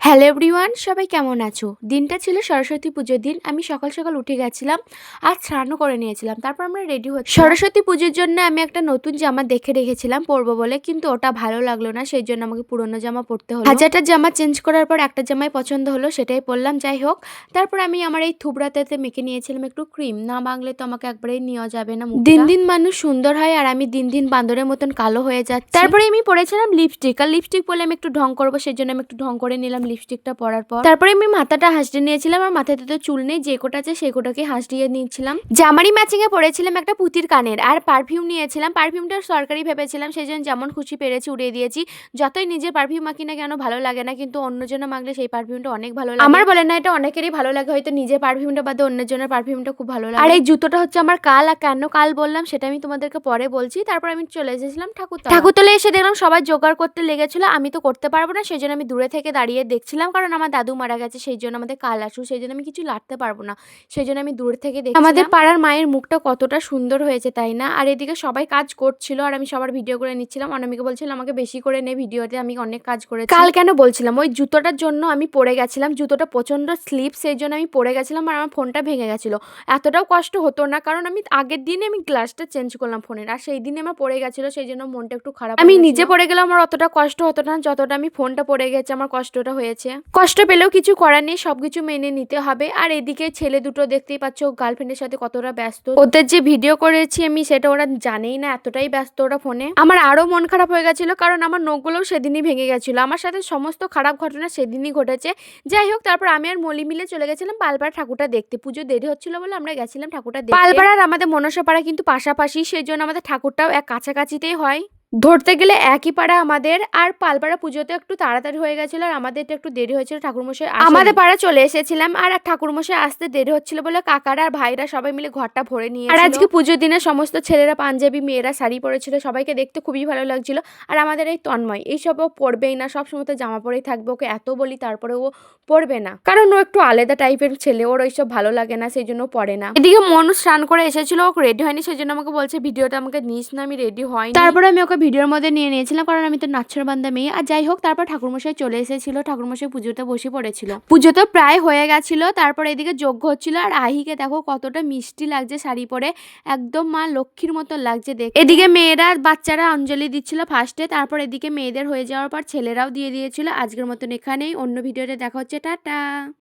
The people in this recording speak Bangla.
হ্যালো এভরিওয়ান, সবাই কেমন আছো? দিনটা ছিল সরস্বতী পুজোর দিন। আমি সকাল সকাল উঠে গেছিলাম আর স্নানও করে নিয়েছিলাম। তারপর আমরা রেডি হচ্ছিলাম। সরস্বতী পুজোর জন্য আমি একটা নতুন জামা দেখে রেখেছিলাম পরবো বলে, কিন্তু ওটা ভালো লাগলো না, সেই জন্য আমাকে পুরনো জামা পরতে হলো। হাজারটা জামা চেঞ্জ করার পর একটা জামাই পছন্দ হলো, সেটাই পরলাম। যাই হোক, তারপর আমি আমার এই থুবড়াতে মেখে নিয়েছিলাম একটু ক্রিম। না মাখলে তো আমাকে একবারেই নেওয়া যাবে না মুখটা। দিন দিন মানুষ সুন্দর হয় আর আমি দিন দিন বান্দরের মতন কালো হয়ে যাচ্ছি। তারপরে আমি পরেছিলাম লিপস্টিক, আর লিপস্টিক পরলে আমি একটু ঢং করবো, সেই জন্য আমি একটু ঢং করে নিলাম লিপস্টিকটা পরার পর। তারপরে আমি মাথাটা হাসড়ে নিয়েছিলাম, আর মাথাতে তো চুল নেই, যে কোটা আছে সেই কোটাকে হাসড়িয়ে নিয়েছিলাম। জামারি ম্যাচিং এ পরেছিলাম একটা পুতির কানের, আর পারফিউম নিয়েছিলাম। পারফিউমটা সরকারি ভেবেছিলাম, সেই জন্য যেমন খুশি পেরেছি উড়িয়ে দিয়েছি। যতই নিজের পারফিউম মাখি না কেন ভালো লাগে না, কিন্তু অন্যজনে মাখলে সেই পারফিউমটা অনেক ভালো লাগে। আমার বলে না, এটা অনেকেরই ভালো লাগে, হয়তো নিজের পারফিউমটা বাদে অন্যজনের পারফিউমটা খুব ভালো লাগে। আর এই জুতোটা হচ্ছে আমার কাল, আর কেন কাল বললাম সেটা আমি তোমাদেরকে পরে বলছি। তারপর আমি চলে এসেছিলাম ঠাকুরতলায়। এসে দেখলাম সবাই জোগাড় করতে লেগেছিল, আমি তো করতে পারবো না, সেই জন্য আমি দূরে থেকে দাঁড়িয়ে দেখছিলাম, কারণ আমার দাদু মারা গেছে, সেই জন্য আমাদের কাল আসু, সেই জন্য আমি কিছু লাড়তে পারবো না, সেই জন্য আমি দূর থেকে দেখছিলাম। আমাদের পাড়ার মায়ের মুখটা কতটা সুন্দর হয়েছে তাই না? আর এদিকে সবাই কাজ করছিল আর আমি সবার ভিডিও করে নিচ্ছিলাম। অনামিকা বলছিল আমাকে বেশি করে নে ভিডিওতে, আমি অনেক কাজ করেছি। কাল কেন বলছিলাম, ওই জুতোটার জন্য আমি পড়ে গেছিলাম। জুতোটা প্রচন্ড স্লিপ, সেই জন্য আমি পড়ে গেছিলাম আর আমার ফোনটা ভেঙে গেছিল। এতটাও কষ্ট হতো না, কারণ আমি আগের দিনে আমি গ্লাসটা চেঞ্জ করলাম ফোনের, আর সেই দিনে আমার পড়ে গেছিল, সেই জন্য মনটা একটু খারাপ। আমি নিজে পড়ে গেলাম, আমার অতটা কষ্ট হতো না যতটা আমি ফোনটা পড়ে গেছে আমার কষ্টটা হয়েছে। কষ্ট পেলেও কিছু করার নেই, সবকিছু মেনে নিতে হবে। আর এদিকে ছেলে দুটো দেখতেই পাচ্ছ গার্লফ্রেন্ডের সাথে কতটা ব্যস্ত। ওদের যে ভিডিও করেছি আমি সেটা ওরা জানেই না, এতটাই ব্যস্ত ওরা ফোনে। আমার আরো মন খারাপ হয়ে গেছিল, কারণ আমার নখগুলোও সেদিনই ভেঙে গেছিল। আমার সাথে সমস্ত খারাপ ঘটনা সেদিনই ঘটেছে। যাই হোক, তারপর আমি আর মলি মিলে চলে গেছিলাম পালপাড়া ঠাকুরটা দেখতে। পুজো দেরি হচ্ছিল বলে আমরা গেছিলাম ঠাকুরটা দেখতে। পালপাড়া আর আমাদের মনসাপাড়া কিন্তু পাশাপাশি, সেই জন্য আমাদের ঠাকুরটাও এক কাছাকাছিতেই হয়। ধরতে গেলে একই পাড়া আমাদের। আর পালপাড়া পুজোতে একটু তাড়াতাড়ি হয়ে গেছিল, আর আমাদেরটা একটু দেরি হয়েছিল, ঠাকুরমশাই আমাদের পাড়া চলে এসেছিলাম। আর ঠাকুরমশাই আসতে দেরি হচ্ছিল বলে কাকারা আর ভাইরা সবাই মিলে ঘরটা ভরে নিয়েছিল। আর আজকে পুজোর দিনে সমস্ত ছেলেরা পাঞ্জাবি, মেয়েরা শাড়ি পরেছিল, সবাইকে দেখতে খুবই ভালো লাগছিল। আর আমাদের এই তন্ময় এইসবও পরবেই না, সবসময় তো জামা পরেই থাকবে, ওকে এত বলি তারপরে ও পরবে না, কারণ ও একটু আলাদা টাইপের ছেলে, ওর ওইসব ভালো লাগে না, সেই জন্য পরে না। এদিকে মনু স্নান করে এসেছিল, ও রেডি হয়নি, সেই জন্য আমাকে বলছে ভিডিওটা আমাকে নিস না, আমি রেডি হয়নি। তারপরে আমি ওকে ভিডিওর মধ্যে নিয়ে নিয়েছিলাম, কারণ আমি তো নাচ্ছর বান্দা মেয়ে। আর যাই হোক, তারপর ঠাকুরমশাই চলে এসেছিল, ঠাকুরমশাই পুজোতে বসে পড়েছিল। পুজো তো প্রায় হয়ে গেছিল, তারপর এদিকে যজ্ঞ হচ্ছিল। আর আহিকে দেখো কতটা মিষ্টি লাগছে শাড়ি পরে, একদম মা লক্ষ্মীর মতো লাগছে দেখতে। এদিকে মেয়েরা বাচ্চারা অঞ্জলি দিচ্ছিল ফার্স্টে, তারপর এদিকে মেয়েদের হয়ে যাওয়ার পর ছেলেরাও দিয়ে দিয়েছিল। আজকের মতন এখানেই, অন্য ভিডিওতে দেখা হচ্ছে, টাটা।